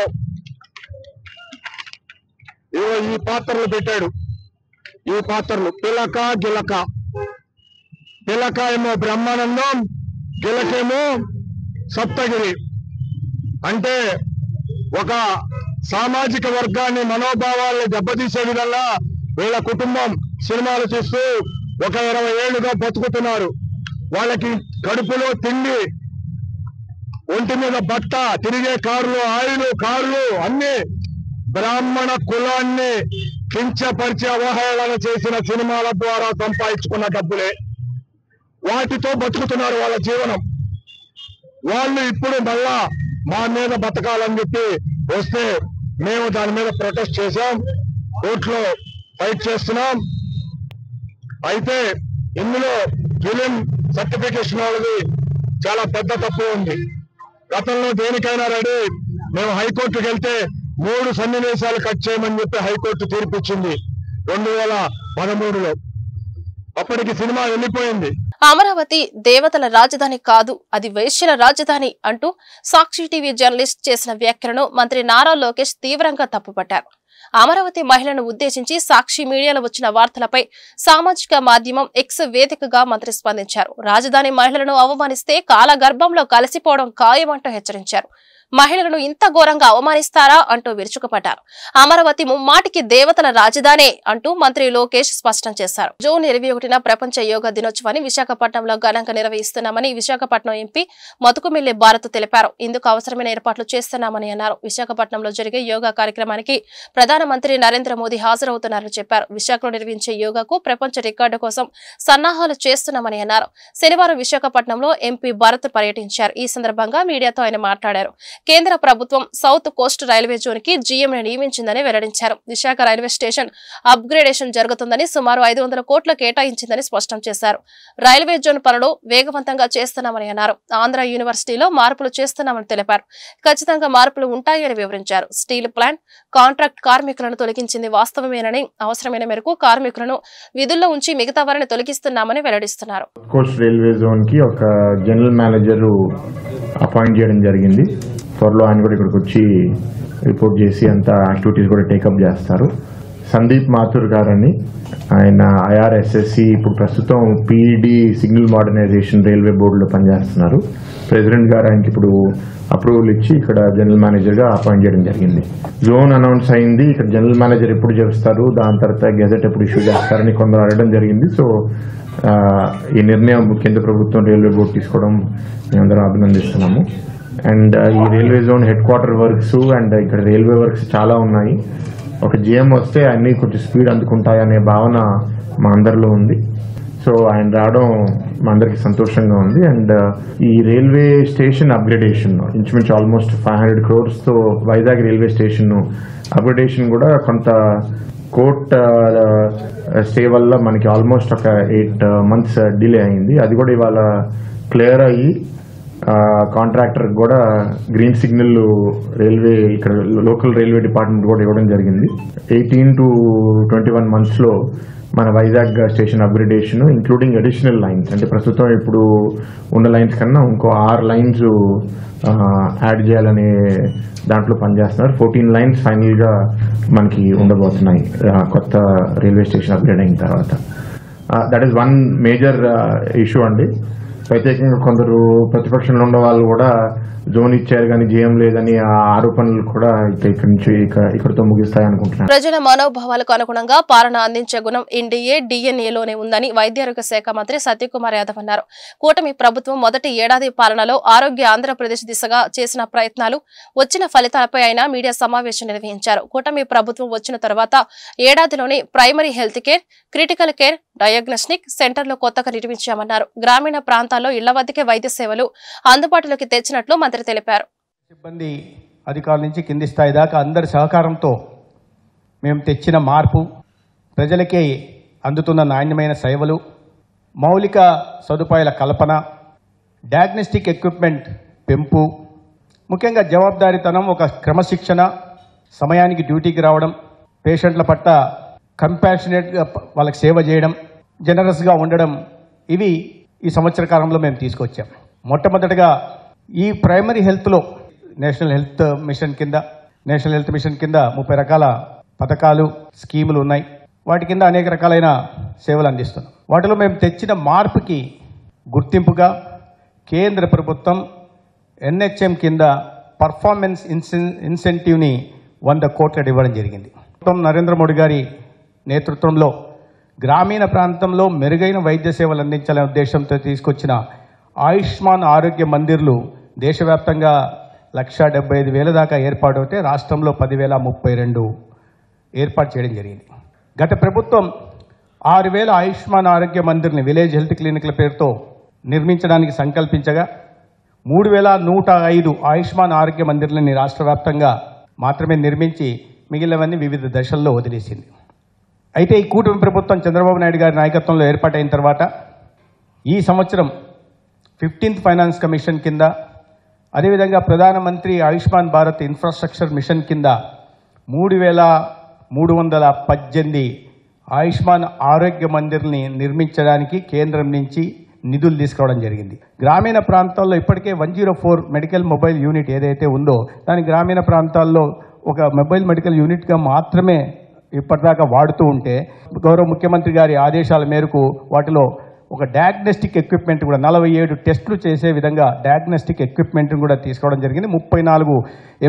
ఈ పాత్రలు పెట్టాడు. ఈ పాత్రలు పిలక, గిలక. పిలక ఏమో బ్రహ్మానందం, గిలకేమో సప్తగిరి. అంటే ఒక సామాజిక వర్గాన్ని, మనోభావాలను దెబ్బతీసే విధంగా వీళ్ళ కుటుంబం సినిమాలు చూస్తూ ఒక 20 ఏళ్లుగా బతుకుతున్నారు. వాళ్ళకి కడుపులో తిండి, ఒంటి మీద బట్ట, తిరిగే కార్లు, కార్లు అన్ని బ్రాహ్మణ కులాన్ని కించపరిచి అవహేళన చేసిన సినిమాల ద్వారా సంపాదించుకున్న డబ్బులే. వాటితో బతుకుతున్నారు వాళ్ళ జీవనం. వాళ్ళు ఇప్పుడు మళ్ళా మా మీద బతకాలని చెప్పి వస్తే మేము దాని మీద ప్రొటెస్ట్ చేశాం, కోర్టులో ఫైట్ చేస్తున్నాం. అయితే ఇందులో ఫిలిం సర్టిఫికేషన్ వాళ్ళది చాలా పెద్ద తప్పు ఉంది. గతంలో దేనికైనా రెడీ. మేము హైకోర్టుకు వెళ్తే 3 సన్నివేశాలు కట్ చేయమని చెప్పి హైకోర్టు తీర్పిచ్చింది 2013లో. అప్పటికి సినిమా వెళ్ళిపోయింది. అమరావతి దేవతల రాజధాని కాదు, అది వైశ్యుల రాజధాని అంటూ సాక్షి టీవీ జర్నలిస్ట్ చేసిన వ్యాఖ్యలను మంత్రి నారా లోకేష్ తీవ్రంగా తప్పుపట్టారు. అమరావతి మహిళలను ఉద్దేశించి సాక్షి మీడియాలో వచ్చిన వార్తలపై సామాజిక మాధ్యమం ఎక్స్ వేదికగా మంత్రి స్పందించారు. రాజధాని మహిళలను అవమానిస్తే కాలగర్భంలో కలిసిపోవడం ఖాయమంటూ హెచ్చరించారు. మహిళలను ఇంత ఘోరంగా అవమానిస్తారా అంటూ విరుచుకుపడ్డారు. అమరావతి ముమ్మాటికి దేవతల రాజధానే అంటూ మంత్రి లోకేష్ స్పష్టం చేశారు. జూన్ 21న ప్రపంచ యోగా దినోత్సవాన్ని విశాఖపట్నంలో ఘనంగా నిర్వహిస్తున్నామని విశాఖపట్నం ఎంపీ మతుకుమిల్లి భారత్ తెలిపారు. ఇందుకు అవసరమైన ఏర్పాట్లు చేస్తున్నామని అన్నారు. విశాఖపట్నంలో జరిగే యోగా కార్యక్రమానికి ప్రధానమంత్రి నరేంద్ర మోదీ హాజరవుతున్నారని చెప్పారు. విశాఖలో నిర్వహించే యోగాకు ప్రపంచ రికార్డు కోసం సన్నాహాలు చేస్తున్నామని అన్నారు. శనివారం విశాఖపట్నంలో ఎంపీ భారత్ పర్యటించారు. ఈ సందర్భంగా మీడియాతో ఆయన మాట్లాడారు. కేంద్ర ప్రభుత్వం సౌత్ కోస్ట్ రైల్వే జోన్ కి జీఎంని నియమించిందని వెల్లడించారు. విశాఖ రైల్వే స్టేషన్ అప్గ్రేడేషన్ జరుగుతుందని, సుమారు 500 కోట్లు కేటాయించిందని స్పష్టం చేశారు. రైల్వే జోన్ పనులు వేగవంతంగా చేస్తున్నామని అన్నారు. ఆంధ్ర యూనివర్సిటీలో మార్పులు చేస్తున్నామని తెలిపారు. ఖచ్చితంగా మార్పులు ఉంటాయని వివరించారు. స్టీల్ ప్లాంట్ కాంట్రాక్ట్ కార్మికులను తొలగించింది వాస్తవమేనని, అవసరమైన మేరకు కార్మికులను విధుల్లో ఉంచి మిగతా వారిని తొలగిస్తున్నామని వెల్లడిస్తున్నారు. కోస్ట్ రైల్వే జోన్ కి ఒక జనరల్ మేనేజర్ అపాయింట్ చేయడం జరిగింది. త్వరలో ఆయన కూడా ఇక్కడికి వచ్చి రిపోర్ట్ చేసి అంతా యాక్టివిటీస్ కూడా టేకప్ చేస్తారు. సందీప్ మాథూర్ గారని, ఆయన IRSSC ఇప్పుడు ప్రస్తుతం PED సిగ్నల్ మోడర్నైజేషన్ రైల్వే బోర్డులో పనిచేస్తున్నారు. ప్రెసిడెంట్ గారు ఆయనకి ఇప్పుడు అప్రూవల్ ఇచ్చి ఇక్కడ జనరల్ మేనేజర్గా అపాయింట్ చేయడం జరిగింది. జోన్ అనౌన్స్ అయింది. ఇక్కడ జనరల్ మేనేజర్ ఎప్పుడు చేస్తారు, దాని తర్వాత గెజెట్ ఎప్పుడు ఇష్యూ చేస్తారని కొందరు అడగడం జరిగింది. సో ఈ నిర్ణయం కేంద్ర ప్రభుత్వం రైల్వే బోర్డు తీసుకోవడం మేమందరం అభినందిస్తున్నాము. అండ్ ఈ railway zone head quarter works and ఇక్కడ రైల్వే వర్క్స్ చాలా ఉన్నాయి. ఒక GM వస్తే అన్ని కొంచెం స్పీడ్ అందుకుంటాయనే భావన మా అందరిలో ఉంది. సో ఆయన రావడం మా అందరికి సంతోషంగా ఉంది. అండ్ ఈ రైల్వే స్టేషన్ అప్గ్రేడేషన్ ఇంచుమించు ఆల్మోస్ట్ 500 crores-తో వైజాగ్ రైల్వే స్టేషన్ అప్గ్రేడేషన్ కూడా కొంత కోర్ట్ స్టే వల్ల మనకి ఆల్మోస్ట్ ఒక 8 months డిలే అయింది. అది కూడా ఇవాళ క్లియర్ అయ్యి కాంట్రాక్టర్ కూడా గ్రీన్ సిగ్నల్ రైల్వే ఇక్కడ లోకల్ రైల్వే డిపార్ట్మెంట్ కూడా ఇవ్వడం జరిగింది. 18 to 21 months మన Vizag station upgradation including additional lines, అంటే ప్రస్తుతం ఇప్పుడు ఉన్న లైన్స్ కన్నా ఇంకో 6 lines యాడ్ చేయాలనే దాంట్లో పనిచేస్తున్నారు. 14 lines ఫైనల్గా మనకి ఉండబోతున్నాయి కొత్త రైల్వే స్టేషన్ అప్గ్రేడ్ అయిన తర్వాత. That is one major issue అండి. ప్రత్యేకంగా కొందరు ప్రతిపక్షంలో ఉన్న వాళ్ళు కూడా జోన్ ఇచ్చారు కానీ జీఎం లేదని ఆ ఆరోపణలు కూడా ఇక్కడి నుంచి ఇక్కడితో ముగిస్తాయి అనుకుంటున్నాను. ప్రజల మనోభావాలకు అనుగుణంగా పాలన అందించే గుణం ఎన్డీఏ డిఎన్ఏలోనే ఉందని వైద్యారోగ్య శాఖ మంత్రి సత్యకుమార్ యాదవ్ అన్నారు. కూటమి ప్రభుత్వం మొదటి ఏడాది పాలనలో ఆరోగ్య ఆంధ్రప్రదేశ్ దిశగా చేసిన ప్రయత్నాలు, వచ్చిన ఫలితాలపై ఆయన మీడియా సమావేశం నిర్వహించారు. కూటమి ప్రభుత్వం వచ్చిన తర్వాత ఏడాదిలోనే primary health care, critical care, diagnostic సెంటర్లు కొత్తగా నిర్మించామన్నారు. గ్రామీణ ప్రాంతాల్లో ఇళ్ల వద్దకే వైద్య సేవలు అందుబాటులోకి తెచ్చినట్లు మంత్రి తెలిపారు. సిబ్బంది అధికారుల నుంచి కింది స్థాయి దాకా అందరి సహకారంతో మేము తెచ్చిన మార్పు, ప్రజలకే అందుతున్న నాణ్యమైన సేవలు, మౌలిక సదుపాయాల కల్పన, డయాగ్నోస్టిక్ ఎక్విప్మెంట్ పెంపు, ముఖ్యంగా జవాబుదారీతనం, ఒక క్రమశిక్షణ, సమయానికి డ్యూటీకి రావడం, పేషెంట్ల పట్ల కంపాషనేట్గా వాళ్ళకి సేవ చేయడం, జనరస్గా ఉండడం, ఇవి ఈ సంవత్సర కాలంలో మేము తీసుకొచ్చాం. మొట్టమొదటిగా ఈ ప్రైమరీ హెల్త్లో నేషనల్ హెల్త్ మిషన్ కింద 30 రకాల పథకాలు, స్కీములు ఉన్నాయి. వాటి కింద అనేక రకాలైన సేవలు అందిస్తున్నాం. వాటిలో మేము తెచ్చిన మార్పుకి గుర్తింపుగా కేంద్ర ప్రభుత్వం NHM కింద పర్ఫార్మెన్స్ ఇన్సెంటివ్ని 100 కోట్లు ఇవ్వడం జరిగింది. నరేంద్ర మోడీ గారి నేతృత్వంలో గ్రామీణ ప్రాంతంలో మెరుగైన వైద్య సేవలు అందించాలనే ఉద్దేశంతో తీసుకొచ్చిన ఆయుష్మాన్ ఆరోగ్య మందిర్లు దేశవ్యాప్తంగా 1,75,000 దాకా ఏర్పాటు అవుతే రాష్ట్రంలో 10,032 ఏర్పాటు చేయడం జరిగింది. గత ప్రభుత్వం 6,000 ఆయుష్మాన్ ఆరోగ్య మందిర్ని విలేజ్ హెల్త్ క్లినిక్ల పేరుతో నిర్మించడానికి సంకల్పించగా 3,105 ఆయుష్మాన్ ఆరోగ్య మందిర్లని రాష్ట్ర వ్యాప్తంగా మాత్రమే నిర్మించి మిగిలినవన్నీ వివిధ దశల్లో వదిలేసింది. అయితే ఈ కూటమి ప్రభుత్వం చంద్రబాబు నాయుడు గారి నాయకత్వంలో ఏర్పాటైన తర్వాత ఈ సంవత్సరం 15th ఫైనాన్స్ కమిషన్ కింద, అదేవిధంగా ప్రధానమంత్రి ఆయుష్మాన్ భారత్ ఇన్ఫ్రాస్ట్రక్చర్ మిషన్ కింద 3,318 ఆయుష్మాన్ ఆరోగ్య మందిర్ని నిర్మించడానికి కేంద్రం నుంచి నిధులు తీసుకురావడం జరిగింది. గ్రామీణ ప్రాంతాల్లో ఇప్పటికే 104 మెడికల్ మొబైల్ యూనిట్ ఏదైతే ఉందో దాని గ్రామీణ ప్రాంతాల్లో ఒక మొబైల్ మెడికల్ యూనిట్గా మాత్రమే ఇప్పటిదాకా వాడుతూ ఉంటే గౌరవ ముఖ్యమంత్రి గారి ఆదేశాల మేరకు వాటిలో ఒక డయాగ్నోస్టిక్ ఎక్విప్మెంట్ కూడా 47 టెస్టులు చేసే విధంగా డయాగ్నోస్టిక్ ఎక్విప్మెంట్ను కూడా తీసుకోవడం జరిగింది. 34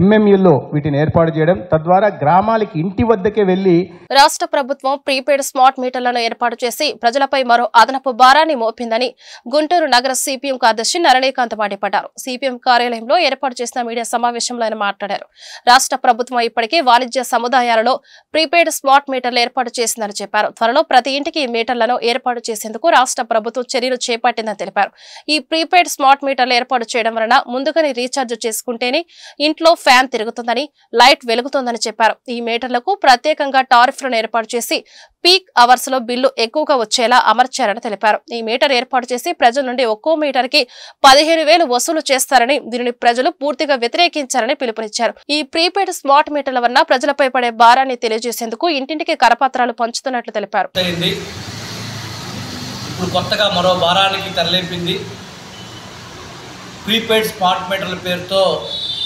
MMUల్లో వీటిని ఏర్పాటు చేయడం, తద్వారా గ్రామాలకి ఇంటి వద్దకే వెళ్లి రాష్ట్ర ప్రభుత్వం ప్రీపెయిడ్ స్మార్ట్ మీటర్లను ఏర్పాటు చేసి ప్రజలపై మరో అదనపు భారాన్ని మోపిందని గుంటూరు నగర సిపిఎం కార్యదర్శి నరళీకాంత్ మండిపడ్డారు. సిపిఎం కార్యాలయంలో ఏర్పాటు చేసిన మీడియా సమావేశంలో ఆయన మాట్లాడారు. రాష్ట్ర ప్రభుత్వం ఇప్పటికే వాణిజ్య సముదాయాలలో ప్రీపెయిడ్ స్మార్ట్ మీటర్లు ఏర్పాటు చేసిందని చెప్పారు. త్వరలో ప్రతి ఇంటికి మీటర్లను ఏర్పాటు చేసేందుకు రాష్ట్ర ప్రభుత్వం చర్యలు చేపట్టిందని తెలిపారు. ఈ ప్రీపెయిడ్ స్మార్ట్ మీటర్లు ఏర్పాటు చేయడం వలన ముందుగానే రీఛార్జ్ చేసుకుంటేనే ఇంట్లో ఫ్యాన్ తిరుగుతుందని, లైట్ వెలుగుతుందని చెప్పారు. ఈ మీటర్లకు ప్రత్యేకంగా టారిఫ్లను ఏర్పాటు చేసి పీక్ అవర్స్ లో బిల్లు ఎక్కువగా వచ్చేలా అమర్చారని తెలిపారు. ఈ మీటర్ ఏర్పాటు చేసి ప్రజల నుండి ఒక్కో మీటర్ కి 15,000 వసూలు చేస్తారని, దీనిని ప్రజలు పూర్తిగా వ్యతిరేకించారని పిలుపునిచ్చారు. ఈ ప్రీపెయిడ్ స్మార్ట్ మీటర్ల వలన ప్రజలపై పడే భారాన్ని తెలియజేసేందుకు ఇంటింటికి కరపత్రాలు పంచుతున్నట్లు తెలిపారు. ఇప్పుడు కొత్తగా మరో భారానికి తెరలేపింది. ప్రీపెయిడ్ స్మార్ట్ మీటర్ల పేరుతో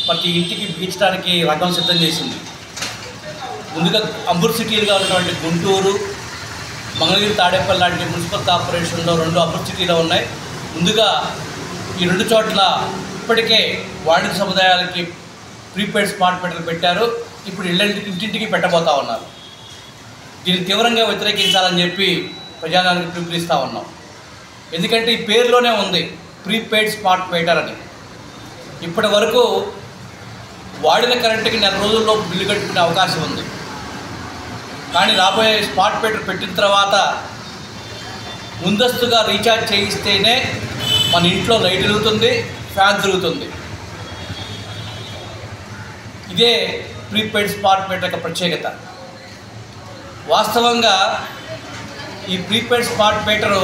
ప్రతి ఇంటికి బిగించడానికి రంగం సిద్ధం చేసింది. ముందుగా అంబుర్ సిటీలుగా ఉన్నటువంటి గుంటూరు, మంగళగిరి, తాడేపల్లి లాంటి మున్సిపల్ కార్పొరేషన్లో 2 అంబుర్ సిటీలు ఉన్నాయి. ముందుగా ఈ 2 చోట్ల ఇప్పటికే వాణిజ్య సముదాయాలకి ప్రీపెయిడ్ స్మార్ట్ మీటర్లు పెట్టారు. ఇప్పుడు ఇంటింటికి పెట్టబోతా ఉన్నారు. దీన్ని తీవ్రంగా వ్యతిరేకించాలని చెప్పి ప్రజానానికి పిలుపునిస్తూ ఉన్నాం. ఎందుకంటే ఈ పేరులోనే ఉంది ప్రీపెయిడ్ స్మార్ట్ మీటర్ అని. ఇప్పటి వరకు వాడిన కరెంటుకి 4 రోజుల్లో బిల్లు కట్టుకునే అవకాశం ఉంది. కానీ రాబోయే స్మార్ట్ మీటర్ పెట్టిన తర్వాత ముందస్తుగా రీఛార్జ్ చేయిస్తేనే మన ఇంట్లో లైట్ వెలుగుతుంది, ఫ్యాన్ తిరుగుతుంది. ఇదే ప్రీపెయిడ్ స్మార్ట్ మీటర్ యొక్క ప్రత్యేకత. వాస్తవంగా ఈ ప్రీపెయిడ్ స్మార్ట్ మీటరు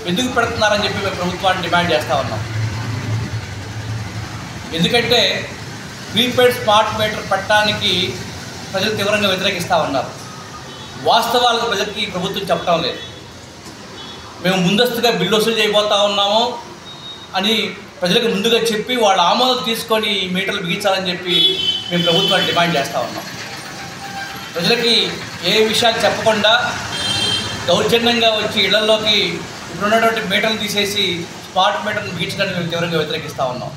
ఎందుకు పెడుతున్నారని చెప్పి మేము ప్రభుత్వాన్ని డిమాండ్ చేస్తూ ఉన్నాం. ఎందుకంటే ప్రీపెయిడ్ స్మార్ట్ మీటర్ పెట్టడానికి ప్రజలు తీవ్రంగా వ్యతిరేకిస్తూ ఉన్నారు. వాస్తవాలకు ప్రజలకి ప్రభుత్వం చెప్పడం లేదు. మేము ముందస్తుగా బిల్లు వసూలు చేయబోతా ఉన్నాము అని ప్రజలకు ముందుగా చెప్పి వాళ్ళ ఆమోదం తీసుకొని ఈ మీటర్లు బిగించాలని చెప్పి మేము ప్రభుత్వాన్ని డిమాండ్ చేస్తూ ఉన్నాం. ప్రజలకి ఏ విషయాలు చెప్పకుండా దౌర్జన్యంగా వచ్చి ఇళ్లలోకి ఇప్పుడున్నటువంటి మీటర్లు తీసేసి స్మార్ట్ మీటర్లు బిగించడానికి మేము తీవ్రంగా వ్యతిరేకిస్తూ ఉన్నాం.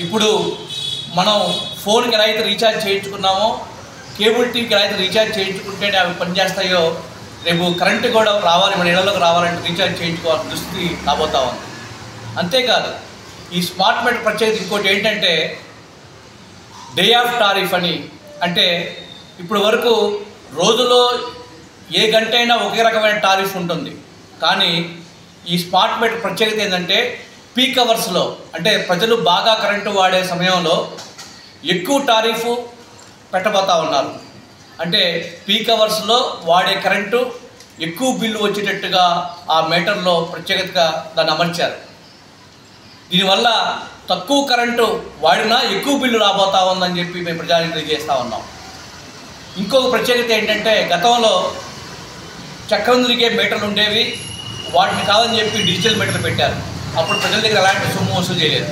ఇప్పుడు మనం ఫోన్కి ఎలా అయితే రీఛార్జ్ చేయించుకున్నామో, కేబుల్ టీవీకి ఎలా అయితే రీఛార్జ్ చేయించుకుంటేనే అవి పనిచేస్తాయో, రేపు కరెంటు కూడా రావాలి, మన ఇళ్లలోకి రావాలంటే రీఛార్జ్ చేయించుకోవాల్సిన దుస్థితి రాబోతా ఉంది. అంతేకాదు ఈ స్మార్ట్ మీటర్ ప్రత్యేకత ఇంకోటి ఏంటంటే డే ఆఫ్ టారిఫ్ అని. అంటే ఇప్పుడు వరకు రోజులో ఏ గంట అయినా ఒకే రకమైన టారిఫ్ ఉంటుంది. కానీ ఈ స్మార్ట్ మీటర్ ప్రత్యేకత ఏంటంటే పీక్ అవర్స్లో, అంటే ప్రజలు బాగా కరెంటు వాడే సమయంలో ఎక్కువ టారిఫ్ పెట్టబోతా ఉన్నారు. అంటే పీక్ అవర్స్లో వాడే కరెంటు ఎక్కువ బిల్లు వచ్చేటట్టుగా ఆ మీటర్లో ప్రత్యేకతగా దాన్ని అమర్చారు. దీనివల్ల తక్కువ కరెంటు వాడినా ఎక్కువ బిల్లు రాబోతా ఉందని చెప్పి మేము ప్రజానికి తెలియజేస్తూ ఉన్నాం. ఇంకొక ప్రత్యేకత ఏంటంటే గతంలో చక్రం తిరిగే మీటర్లు ఉండేవి, వాటిని కాదని చెప్పి డిజిటల్ మీటర్లు పెట్టారు. అప్పుడు ప్రజల దగ్గర ఎలాంటి సొమ్ము వసూలు చేయలేదు.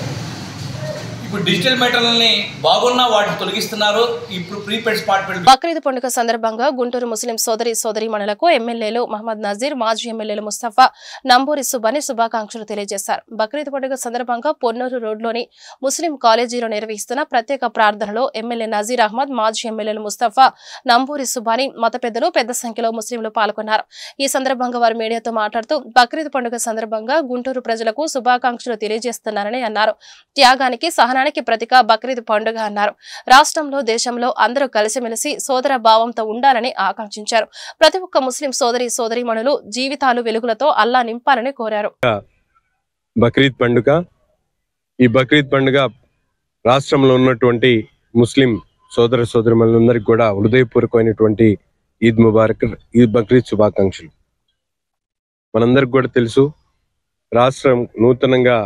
ఇప్పుడు డిజిటల్ మీటర్లని బాగున్నా వాటిని తొలగిస్తున్నారు. ఇప్పుడు ప్రీపెయిడ్ స్మార్ట్ మీటర్. బక్రీద్ పండుగ సందర్భంగా గుంటూరు ముస్లిం సోదరీమణులకు ఎమ్మెల్యేలు మహమ్మద్ నజీర్, మాజీ ఎమ్మెల్యేలు ముస్తఫా, నంబూరి సుబాని శుభాకాంక్షలు తెలియజేశారు. బక్రీద్ పండుగ సందర్భంగా పొన్నూరు రోడ్లోని ముస్లిం కాలేజీలో నిర్వహిస్తున్న ప్రత్యేక ప్రార్థనలో ఎమ్మెల్యే నజీర్ అహ్మద్, మాజీ ఎమ్మెల్యేలు ముస్తఫా, నంబూరి సుబాని, మత పెద్దలు పెద్ద సంఖ్యలో ముస్లింలు పాల్గొన్నారు. ఈ సందర్భంగా వారు మీడియాతో మాట్లాడుతూ బక్రీద్ పండుగ సందర్భంగా గుంటూరు ప్రజలకు శుభాకాంక్షలు తెలియజేస్తున్నారని అన్నారు. త్యాగానికి, సహనానికి ప్రతీక బక్రీద్ పండుగ అన్నారు. రాష్ట్రంలో, దేశంలో అందరూ కలిసిమెలిసి సోదర భావంతో ఉండాలని ఆకాంక్షించారు. ప్రతి ఒక్క ముస్లిం సోదరీమణులు జీవితాలు వెలుగులతో అల్లా నింపాలని కోరారు. బక్రీద్ పండుగ, ఈ బక్రీద్ పండుగ రాష్ట్రంలో ఉన్నటువంటి ముస్లిం సోదరీమణులందరికీ కూడా హృదయపూర్వకమైనటువంటి ఈద్ ముబారక్, ఈద్ బక్రీద్ శుభాకాంక్షలు. మనందరికి కూడా తెలుసు, రాష్ట్రం నూతనంగా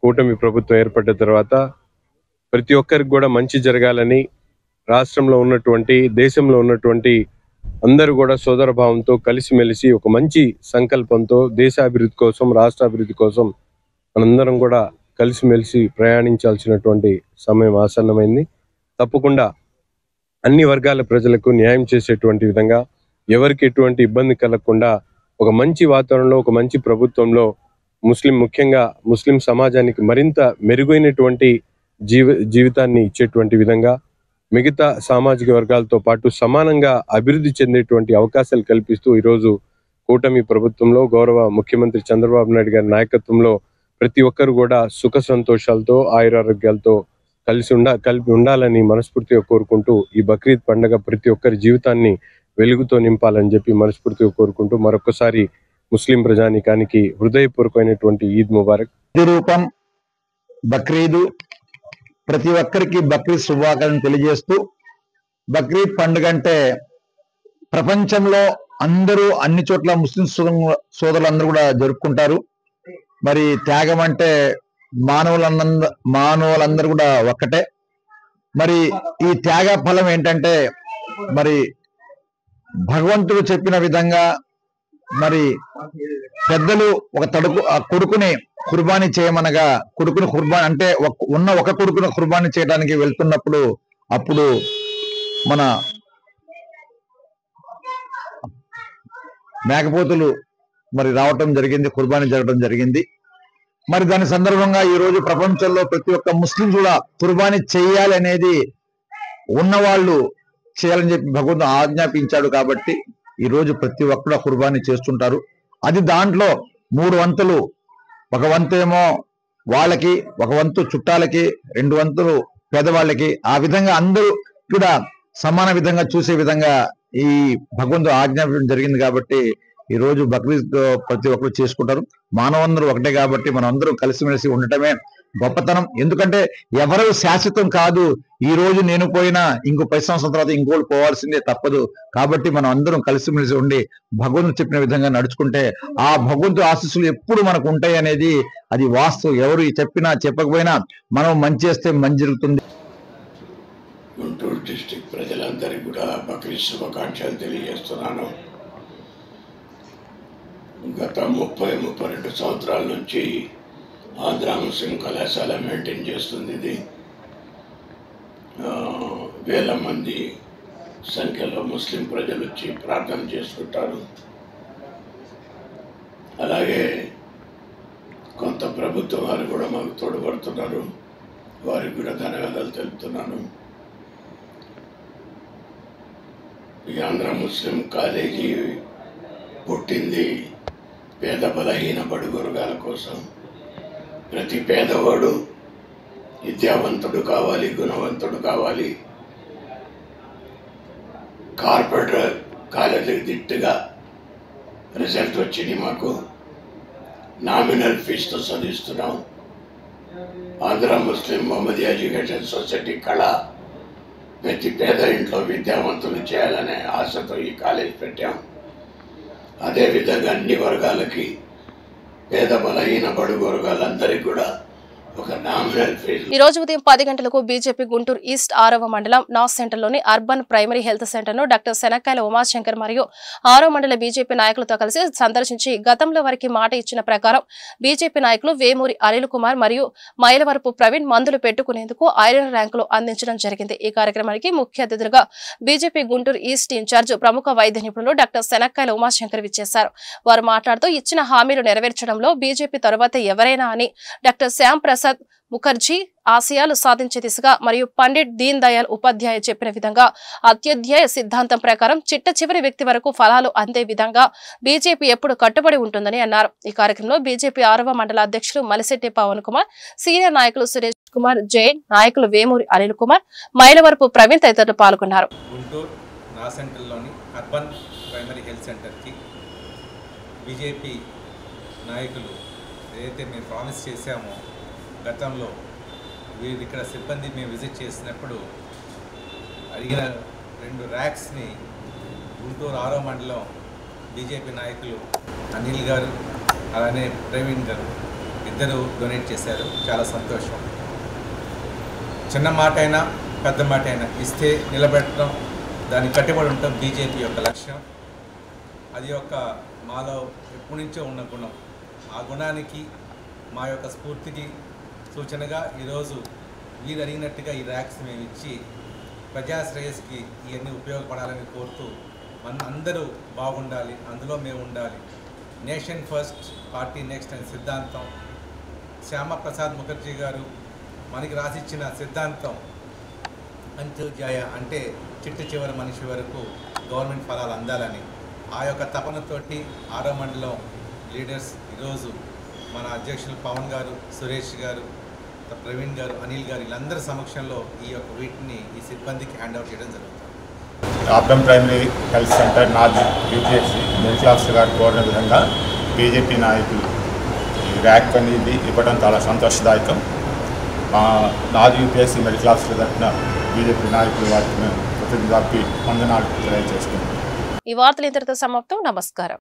కూటమి ప్రభుత్వం ఏర్పడ్డ తర్వాత ప్రతి ఒక్కరికి కూడా మంచి జరగాలని, రాష్ట్రంలో ఉన్నటువంటి, దేశంలో ఉన్నటువంటి అందరూ కూడా సోదరభావంతో కలిసిమెలిసి ఒక మంచి సంకల్పంతో దేశాభివృద్ధి కోసం, రాష్ట్రాభివృద్ధి కోసం మనందరం కూడా కలిసిమెలిసి ప్రయాణించాల్సినటువంటి సమయం ఆసన్నమైంది. తప్పకుండా అన్ని వర్గాల ప్రజలకు న్యాయం చేసేటువంటి విధంగా, ఎవరికి ఎటువంటి ఇబ్బంది కలగకుండా ఒక మంచి వాతావరణంలో, ఒక మంచి ప్రభుత్వంలో ముఖ్యంగా ముస్లిం సమాజానికి మరింత మెరుగైనటువంటి జీవితాన్ని ఇచ్చేటువంటి విధంగా మిగతా సామాజిక వర్గాలతో పాటు సమానంగా అభివృద్ధి చెందేటువంటి అవకాశాలు కల్పిస్తూ ఈరోజు కూటమి ప్రభుత్వంలో గౌరవ ముఖ్యమంత్రి చంద్రబాబు నాయుడు గారి నాయకత్వంలో ప్రతి ఒక్కరు కూడా సుఖ సంతోషాలతో, ఆయురారోగ్యాలతో కలిపి ఉండాలని మనస్ఫూర్తిగా కోరుకుంటూ ఈ బక్రీద్ పండుగ ప్రతి ఒక్కరి జీవితాన్ని వెలుగుతో నింపాలని చెప్పి మనస్ఫూర్తిగా కోరుకుంటూ మరొకసారి ముస్లిం ప్రజానీకానికి హృదయపూర్వకమైనటువంటి ఈద్ ముబారక్. రూపం బక్రీదు, ప్రతి ఒక్కరికి బక్రీద్ శుభాకాంక్షలు తెలియజేస్తూ, బక్రీద్ పండుగ అంటే ప్రపంచంలో అందరూ అన్ని చోట్ల ముస్లిం సోదరులందరూ కూడా జరుపుకుంటారు. మరి త్యాగం అంటే మానవులందరూ కూడా ఒక్కటే. మరి ఈ త్యాగ ఫలం ఏంటంటే, మరి భగవంతుడు చెప్పిన విధంగా మరి పెద్దలు ఒక కొడుకుని కుర్బానీ చేయమనగా, కొడుకుని కుర్బానీ అంటే ఉన్న ఒక కొడుకుని కుర్బానీ చేయడానికి వెళ్తున్నప్పుడు అప్పుడు మన మేకపోతులు మరి రావటం జరిగింది, కుర్బానీ జరగడం జరిగింది. మరి దాని సందర్భంగా ఈ రోజు ప్రపంచంలో ప్రతి ఒక్క ముస్లిం కూడా కుర్బానీ చేయాలి అనేది ఉన్నవాళ్ళు చేయాలని చెప్పి భగవంతుడు ఆజ్ఞాపించాడు. కాబట్టి ఈ రోజు ప్రతి ఒక్కరు కుర్బానీ చేస్తుంటారు. అది దాంట్లో 3 వంతులు, ఒక వంతు ఏమో వాళ్ళకి, ఒక వంతు చుట్టాలకి, 2 వంతులు పేదవాళ్ళకి, ఆ విధంగా అందరూ కూడా సమాన విధంగా చూసే విధంగా ఈ భగవంతుడు ఆజ్ఞాపించడం జరిగింది. కాబట్టి ఈ రోజు బక్రీద్ ప్రతి ఒక్కరు చేసుకుంటారు. మానవులందరూ ఒకటే కాబట్టి మనం అందరూ కలిసిమెలిసి ఉండటమే గొప్పతనం. ఎందుకంటే ఎవరు శాశ్వతం కాదు. ఈ రోజు నేను పోయినా ఇంకో 10 సంవత్సరాల తర్వాత ఇంకోటి పోవాల్సిందే, తప్పదు. కాబట్టి మనం అందరం కలిసిమెలిసి ఉండి భగవంతుడు చెప్పిన విధంగా నడుచుకుంటే ఆ భగవంతుడు ఆశీస్సులు ఎప్పుడు మనకు ఉంటాయి అనేది అది వాస్తవం. ఎవరు చెప్పినా చెప్పకపోయినా మనం మంచి చేస్తే మంచి జరుగుతుంది. గుంటూరు డిస్ట్రిక్ట్ ప్రజలందరికీ కూడా బక్రీద్ శుభాకాంక్షలు తెలియజేస్తున్నాను. గత 32 సంవత్సరాల నుంచి ఆంధ్ర ముస్లిం కళాశాల మెయింటైన్ చేస్తుంది. ఇది వేల మంది సంఖ్యలో ముస్లిం ప్రజలు వచ్చి ప్రార్థన చేసుకుంటారు. అలాగే కొంత ప్రభుత్వం వారు కూడా మాకు తోడ్పడుతున్నారు. వారికి కూడా ధన్యవాదాలు తెలుపుతున్నాను. ఈ ఆంధ్ర ముస్లిం కాలేజీ పుట్టింది పేద బలహీన బడుగు వర్గాల కోసం. ప్రతి పేదవాడు విద్యావంతుడు కావాలి, గుణవంతుడు కావాలి. కార్పొరేటర్ కాలేజీకి దిట్టుగా రిజల్ట్ వచ్చింది. మాకు నామినల్ ఫీజుతో చదివిస్తున్నాం. ఆంధ్ర ముస్లిం మహమ్మదీయ ఎడ్యుకేషన్ సొసైటీ కళ ప్రతి పేద ఇంట్లో విద్యావంతులు చేయాలనే ఆశతో ఈ కాలేజ్ పెట్టాం. అదేవిధంగా అన్ని వర్గాలకి, పేద బలహీన బడుగు వర్గాలందరికీ కూడా ఈ రోజు ఉదయం 10 గంటలకు బీజేపీ గుంటూరు ఈస్ట్ 6వ మండలం నాస్ సెంటర్లోని అర్బన్ ప్రైమరీ హెల్త్ సెంటర్ను డాక్టర్ శనక్కాయల ఉమాశంకర్ మరియు 6వ మండల బీజేపీ నాయకులతో కలిసి సందర్శించి గతంలో వారికి మాట ఇచ్చిన ప్రకారం బీజేపీ నాయకులు వేమూరి అనిల్ కుమార్ మరియు మైలవరపు ప్రవీణ్ మందులు పెట్టుకునేందుకు ఐరన్ ర్యాంకులు అందించడం జరిగింది. ఈ కార్యక్రమానికి ముఖ్య అతిథులుగా బీజేపీ గుంటూరు ఈస్ట్ ఇన్ఛార్జ్ ప్రముఖ వైద్య నిపుణులు డాక్టర్ శనక్కాయల ఉమాశంకర్ విచ్చేశారు. వారు మాట్లాడుతూ ఇచ్చిన హామీలు నెరవేర్చడంలో బీజేపీ తరువాత ఎవరైనా అని డాక్టర్ శ్యామ్ ప్రసాద్ ముఖర్జీ ఆశయాలు సాధించే దిశగా మరియు పండిట్ దీన్ దయాళ్ ఉపాధ్యాయ చెప్పిన విధంగా అత్యుధ్యాయ సిద్ధాంతం ప్రకారం చిట్ట చివరి వ్యక్తి వరకు ఫలాలు అందే విధంగా బీజేపీ ఎప్పుడు కట్టుబడి ఉంటుందని అన్నారు. ఈ కార్యక్రమంలో బీజేపీ 6వ మండల అధ్యక్షులు మలిశెట్టి పవన్ కుమార్, సీనియర్ నాయకులు సురేష్ కుమార్ జైన్, నాయకులు వేమూరి అనిల్ కుమార్, మైలవరపు ప్రవీణ్ తదితరులు పాల్గొన్నారు. గుంటూరు నా సెంటర్లోని అర్బన్ ప్రైమరీ హెల్త్ సెంటర్కి బీజేపీ నాయకులు ఏదైతే మేము ప్రామిస్ చేశామో గతంలో వీరు ఇక్కడ సిబ్బంది మేము విజిట్ చేసినప్పుడు అడిగిన 2 ర్యాక్స్ని గుంటూరు 6వ మండలం బీజేపీ నాయకులు అనిల్ గారు అలానే ప్రవీణ్ గారు ఇద్దరు డొనేట్ చేశారు. చాలా సంతోషం. చిన్న మాట అయినా పెద్ద మాట అయినా ఇస్తే నిలబెట్టడం దానికి కట్టుబడి ఉండటం బీజేపీ యొక్క లక్ష్యం. అది యొక్క మాలో ఎప్పటి నుంచో ఉన్న గుణం. ఆ గుణానికి మా యొక్క స్ఫూర్తికి సూచనగా ఈరోజు మీరు అడిగినట్టుగా ఈ ర్యాక్స్ మేము ఇచ్చి ప్రజాశ్రేయస్కి ఇవన్నీ ఉపయోగపడాలని కోరుతూ మన అందరూ బాగుండాలి, అందులో మేము ఉండాలి. నేషన్ ఫస్ట్ పార్టీ నెక్స్ట్ అనే సిద్ధాంతం శ్యామప్రసాద్ ముఖర్జీ గారు మనకి రాసిచ్చిన సిద్ధాంతం అంత్యోదయ అంటే చిట్ట చివరి మనిషి వరకు గవర్నమెంట్ ఫలాలు అందాలని ఆ యొక్క తపనతోటి 6వ మండలం లీడర్స్ ఈరోజు మన అధ్యక్షులు పవన్ గారు, సురేష్ గారు, ప్రవీణ్ గారు, అనిల్ గారు వీళ్ళందరి సమక్షంలో ఈ యొక్క వీటిని ఈ సిబ్బందికి హ్యాండ్ అవుట్ చేయడం జరుగుతుంది. అర్బన్ ప్రైమరీ హెల్త్ సెంటర్ నాది యూపీఎస్సీ మెడికల్ ఆఫీసర్ గారు కోరిన విధంగా బీజేపీ నాయకులు ఈ ర్యాక్ అనేది ఇవ్వడం చాలా సంతోషదాయకం. మా నాది యూపీఎస్సీ మెడికల్ ఆఫీసర్ తరఫున బీజేపీ నాయకులు వారికి మేము కృతజ్ఞతలు వందనాలు తెలియజేస్తున్నాం. ఈ వార్తలు ఇంతటితో సమాప్తం. నమస్కారం.